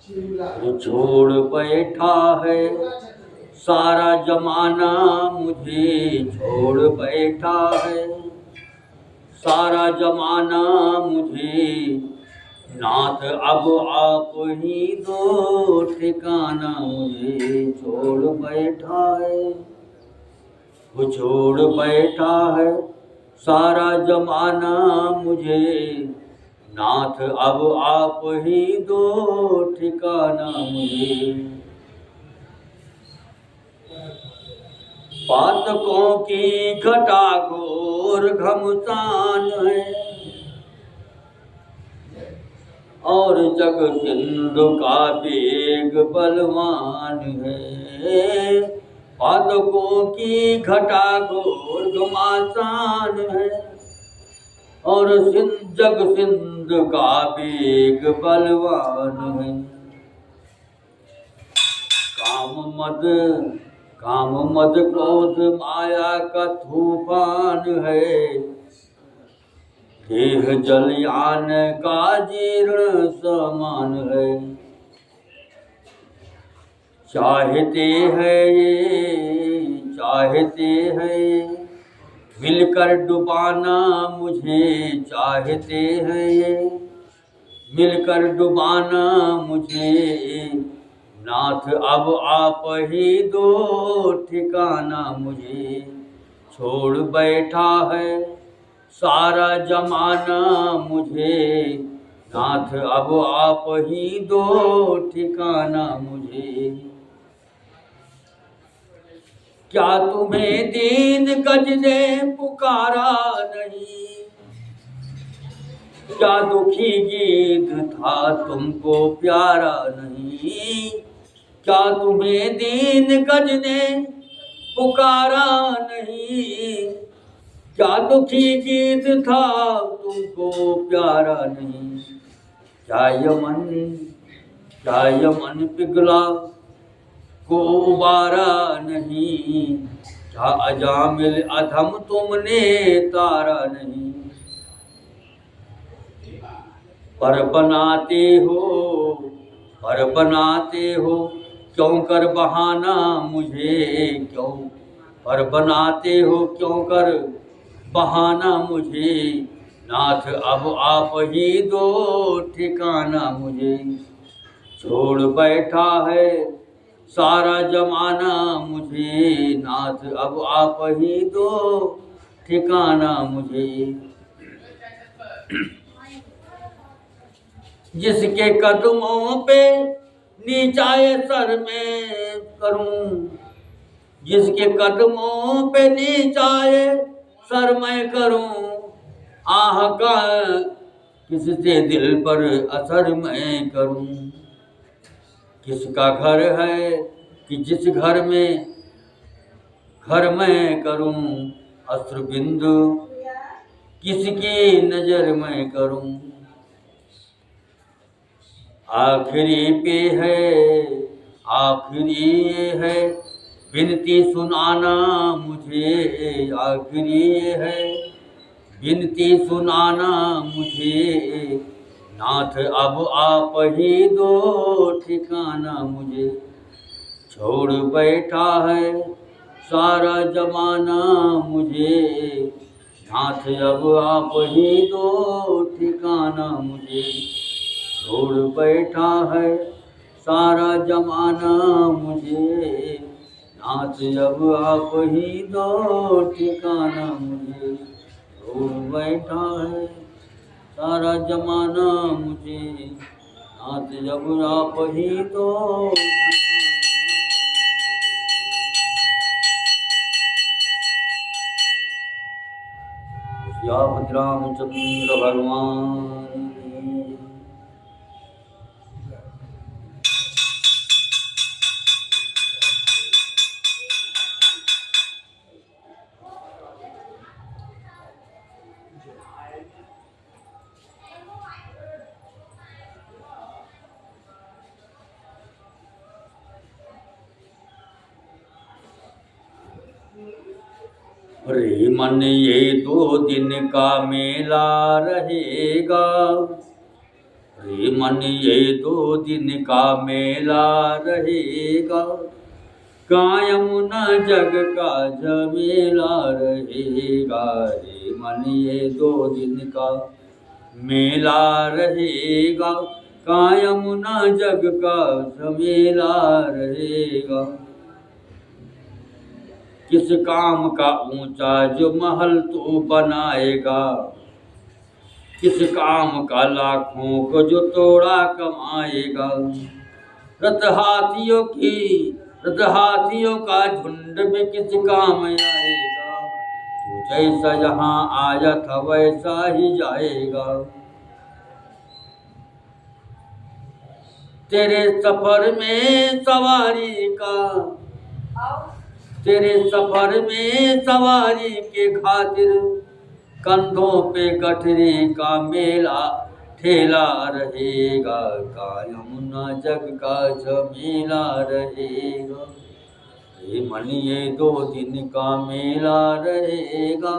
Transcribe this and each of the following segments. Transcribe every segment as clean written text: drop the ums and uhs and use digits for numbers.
वो छोड़ बैठा है सारा जमाना मुझे छोड़ बैठा है सारा जमाना मुझे नाथ अब आप ही दो ठिकाना मुझे छोड़ बैठा है वो छोड़ बैठा है सारा जमाना मुझे नाथ अब आप ही दो ठिकाना मुझे पातकों की घटा घोर घमसान है और जग सिंधु का वेग बलवान है पातकों की घटा घोर घमासान है और जग सिंधु का वेग बलवान है काम मद क्रोध माया का तूफान है देह जलयान का जीर्ण समान है चाहते हैं मिलकर डुबाना मुझे चाहते हैं मिलकर डुबाना मुझे नाथ अब आप ही दो ठिकाना मुझे छोड़ बैठा है सारा जमाना मुझे नाथ अब आप ही दो ठिकाना मुझे क्या तुम्हें दीन गज ने पुकारा नहीं क्या दुखी गीत था तुमको प्यारा नहीं क्या तुम्हें दीन गज ने पुकारा नहीं क्या दुखी गीत था तुमको प्यारा नहीं क्या यमन पिघला को उबारा नहीं क्या अजामिल अधम तुमने तारा नहीं पर बनाते हो क्यों कर बहाना मुझे क्यों पर बनाते हो क्यों कर बहाना मुझे नाथ अब आप ही दो ठिकाना मुझे छोड़ बैठा है सारा जमाना मुझे नाथ अब आप ही दो ठिकाना मुझे जिसके कदमों पे नीचाए सर में करूं जिसके कदमों पे नीचाए सर मैं करूं आह का किससे दिल पर असर मैं करूं किसका घर है कि जिस घर में घर मैं करूं अश्रु बिंदु किसकी नजर मैं करूं आखिरी पे आखिरी ये है विनती सुनाना मुझे आखिरी ये है विनती सुनाना मुझे नाथ अब आप ही दो ठिकाना मुझे छोड़ बैठा है सारा जमाना मुझे नाथ अब आप ही दो ठिकाना मुझे छोड़ बैठा है सारा जमाना मुझे नाथ अब आप ही दो ठिकाना मुझे छोड़ बैठा है सारा जमाना मुझे नाथ अब आप ही दो श्याम रामचंद्र भगवान रे मन ये 2 दिन का मेला रहेगा रे मन ये 2 दिन का मेला रहेगा, कायम न जग का झमेला रहेगा। रे मन ये 2 दिन का मेला रहेगा, कायम न जग का झमेला रहेगा। किस काम का ऊंचा जो महल तू बनाएगा, किस काम का लाखों को जो तोड़ा कमाएगा। रथ हाथियों का झुंड भी किस काम आएगा, तू जैसा यहाँ आया था वैसा ही जाएगा। तेरे सफर में सवारी के खातिर कंधों पे गठरी का मेला ठेला रहेगा, कायम न जग का झमेला रहेगा। ये मन ये 2 दिन का मेला रहेगा,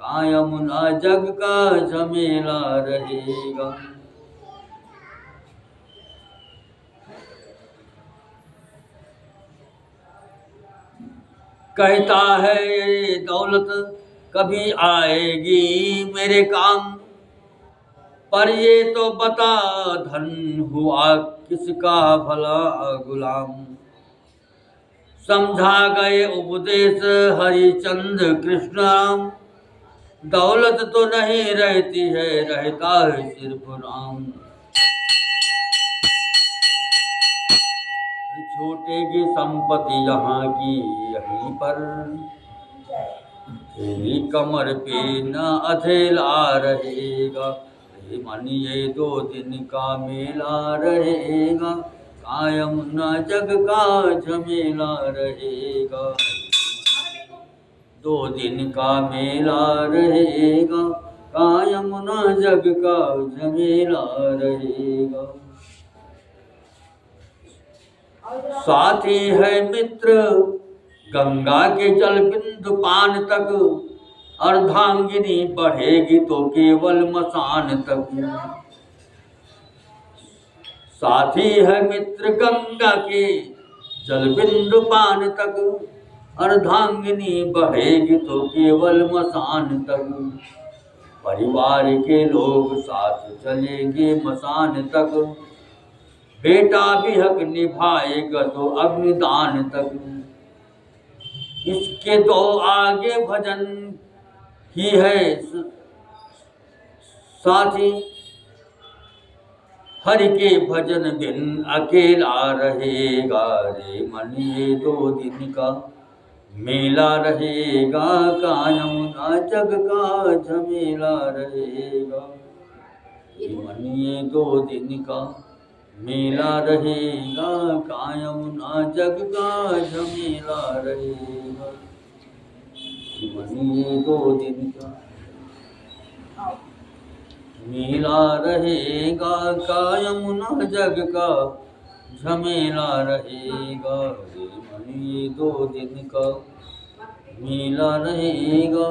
कायम न जग का झमेला रहेगा। कहता है ये दौलत कभी आएगी मेरे काम, पर ये तो बता धन हुआ किसका भला गुलाम। समझा गए उपदेश हरिचंद कृष्ण राम, दौलत तो नहीं रहती है, रहता है सिर्फ राम। छूटेगी संपत्ति यहाँ की यहीं पर, तेरी कमर पे न अधेला रहेगा। मन ये 2 दिन का मेला रहेगा, कायम न जग का झमेला रहेगा। 2 दिन का मेला रहेगा, कायम न जग का झमेला रहेगा। साथी है मित्र गंगा के जल बिंदु पान तक, अर्धांगिनी बढ़ेगी तो केवल मसान तक। साथी है मित्र गंगा के जल बिंदु पान तक, अर्धांगिनी बढ़ेगी तो केवल मसान तक। परिवार के लोग साथ चलेंगे मसान तक, बेटा भी हक निभाएगा तो अग्निदान तक। इसके 2 आगे भजन ही है साथी, हरि के भजन बिन अकेला रहेगा। रे मन ये 2 दिन का मेला रहेगा, कायम न जग का झमेला रहेगा। रे मन ये 2 दिन का मेला रहेगा, कायम न जग का झमेला रहेगा। मन ये 2 दिन का मेला रहेगा, कायम न जग का झमेला रहेगा। मन ये 2 दिन का मेला रहेगा,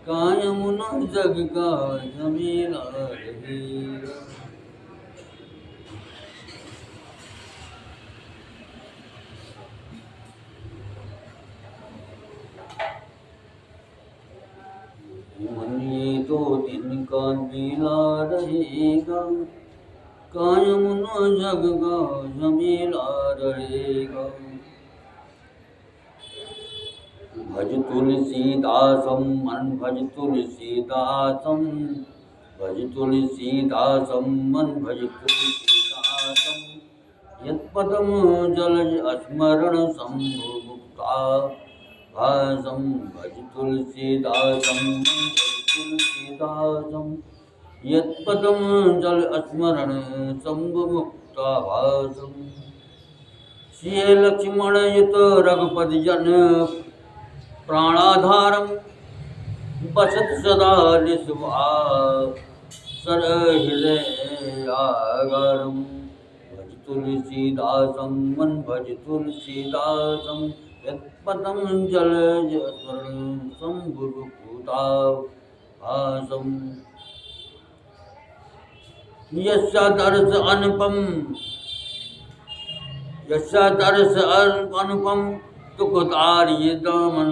कायम न जग का झमेला रहेगा। मन ये 2 दिन का मेला रहेगा, कायम न जग का झमेला रहेगा। भज तुलसीदासम मन भज तुलसीदासम, भज तुलसीदासम मन भज तुलसीदासम। यत्पदम जलज स्मरण शंभु मुक्ता भासम, भज तुलसीदासम भज तुलसीदासम। यत्पदम जल स्मरण शंभु मुक्ता भासम। श्री लक्ष्मण युत रघुपति जन प्राणाधारम, बसत सदा निस्वा सर हृदय आगरम। भज तुलसीदासम मन भज तुलसीदासम। यत्पदम जलज स्मरण शंभु मुक्ता भासम। यस्या दर्श अनुपम, यस्या दर्श अनुपम तुकतार्य दामन,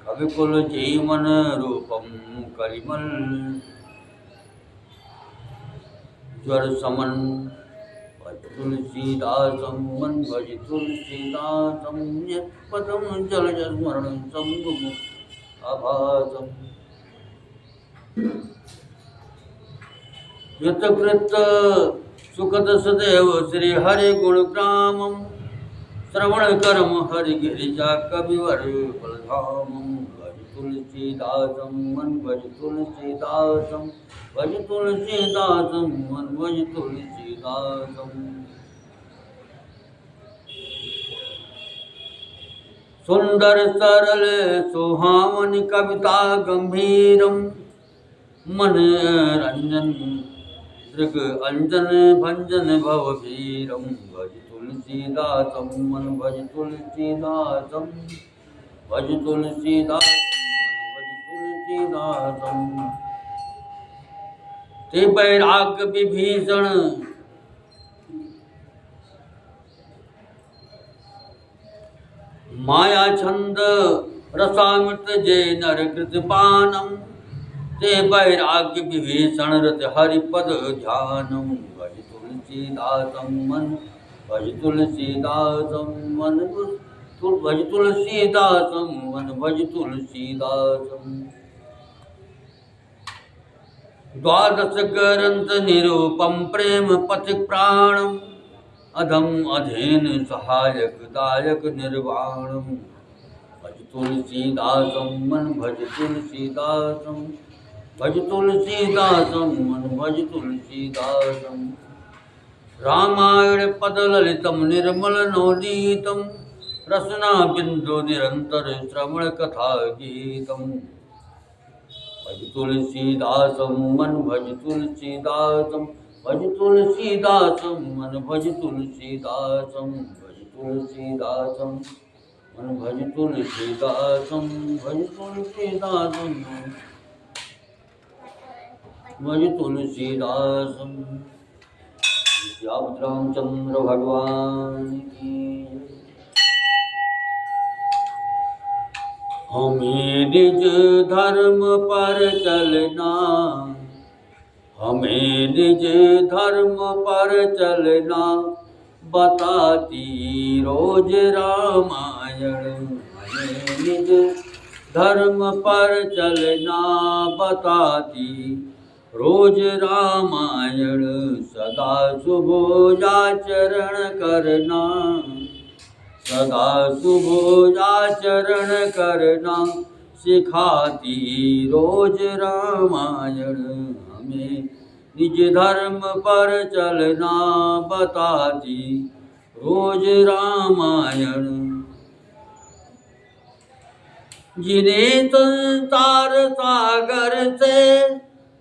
कविकुल जीवन रूपम कलिमल ज्वर समन। भज तुलसीदासं मन भज तुलसीदासं, यत्पदं जलजस्मरणं शम्भुमुखाभासम्। यतकृत सुखद सदैव श्री हरि गुणग्रामं, श्रवण कर्म हरि गिरिजा कविवर बलधामं। भज तुलसीदासं मन भज तुलसीदासं, भज तुलसीदासं मन भज तुलसीदासं। सुंदर सरल सुहावन कविता गंभीरम, मन रंजन दृग अंजन भंजन भवभीरम। भज तुलसीदासं मन भज तुलसीदासं, भज तुलसीदासं मन भज तुलसीदासं। ते बैराग्य विभीषण माया छंद रसामृत जय नर कृतपानम, ते बैराग्य विभीषण रत हरिपद ध्यानम। भज तुलसीदासं मन भज तुलसीदासं मन भज तुलसीदासं मन भज तुलसीदासं। द्वादश ग्रंथ निरूपम प्रेम पथिक प्राणम, अधम अधीन सहायक दायक निर्वाणम। भज तुलसीदासं मन भज तुलसीदासं, भज तुलसीदासं मन भज तुलसीदासं। रामायण पद ललितम निर्मल नवनीतम, रसना बिंदु निरंतर श्रवण कथा गीतम। भज तुलसीदासं मन भज तुलसीदासं, भज तुलसीदासं मन भज तुलसीदासं। भज तुलसीदासं मन भज तुलसीदासं, भज तुलसीदासं भज तुलसीदासं। रामचंद्र भगवान की। हमें निज धर्म पर चलना, हमें निज धर्म पर चलना, बताती रोज रामायण। हमें निज धर्म पर चलना, बताती रोज रामायण। सदा शुभोजाचरण करना, सदा शुभोजाचरण करना, सिखाती रोज रामायण। हमें निज धर्म पर चलना, बताती रोज रामायण। जिन्हें संसार सागर से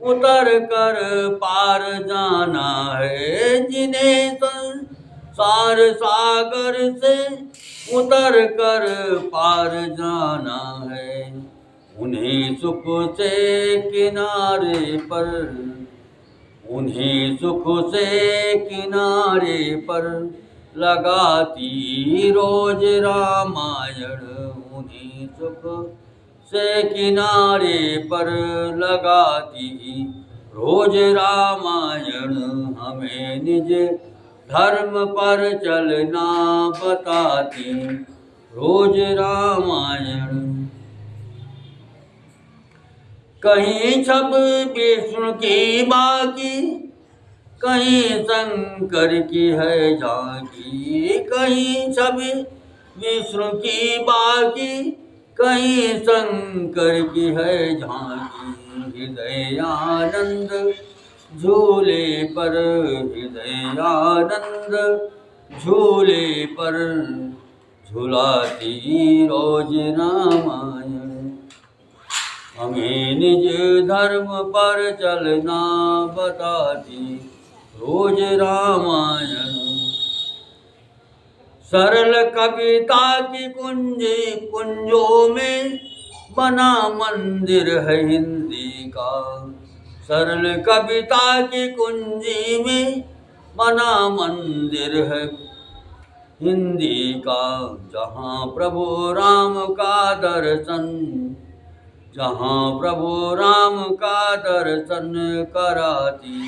उतर कर पार जाना है, जिन्हें संसार सागर से उतर कर पार जाना है, उन्हें सुख से किनारे पर, उन्हें सुख से किनारे पर लगाती रोज रामायण। उन्हें सुख से किनारे पर लगाती रोज रामायण। हमें निज धर्म पर चलना, बताती रोज रामायण। कहीं छब विष्णु की बाकी, कहीं शंकर की है झांकी। कहीं छब विष्णु की बाकी, कहीं शंकर की है झांकी। हृदयानंद झूले पर, हृदयानंद झूले पर झुलाती रोज रामायण। हमें निज धर्म पर चलना, बताती रोज रामायण। सरल कविता की कुंजों में बना मंदिर है हिंदी का, सरल कविता की कुंजी में बना मंदिर है हिंदी का, जहाँ प्रभु राम का दर्शन, जहाँ प्रभु राम का दर्शन कराती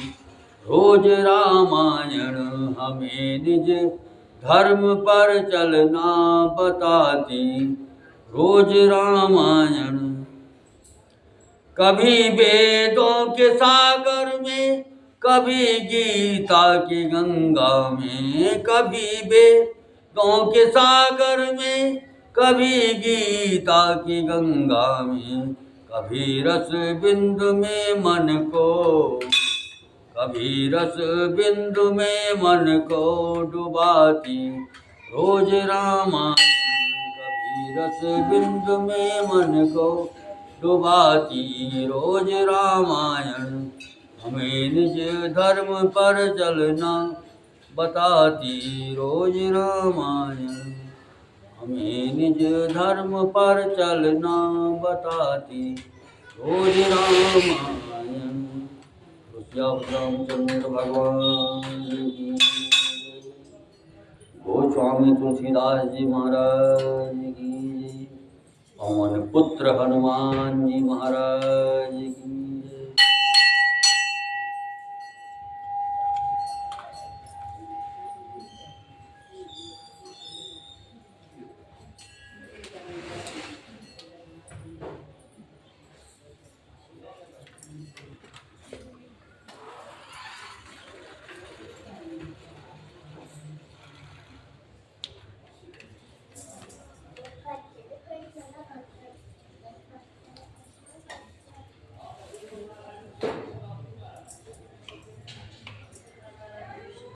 रोज रामायण हमें निज धर्म पर चलना बताती रोज रामायण। कभी वेदों के सागर में, कभी गीता की गंगा में, कभी वेदों के सागर में, कभी गीता की गंगा में, कभी रस बिंदु में मन को, कभी रस बिंदु में मन को डुबाती रोज रामायण, कभी रस बिंदु में मन को डुबाती रोज रामायण, हमें निज धर्म पर चलना बताती रोज रामायण, हमें निज धर्म पर चलना बताती रोज रामायण। रामचंद्र भगवान की, गोस्वामी तुलसीदास जी महाराज की, पवन पुत्र हनुमान जी महाराज की।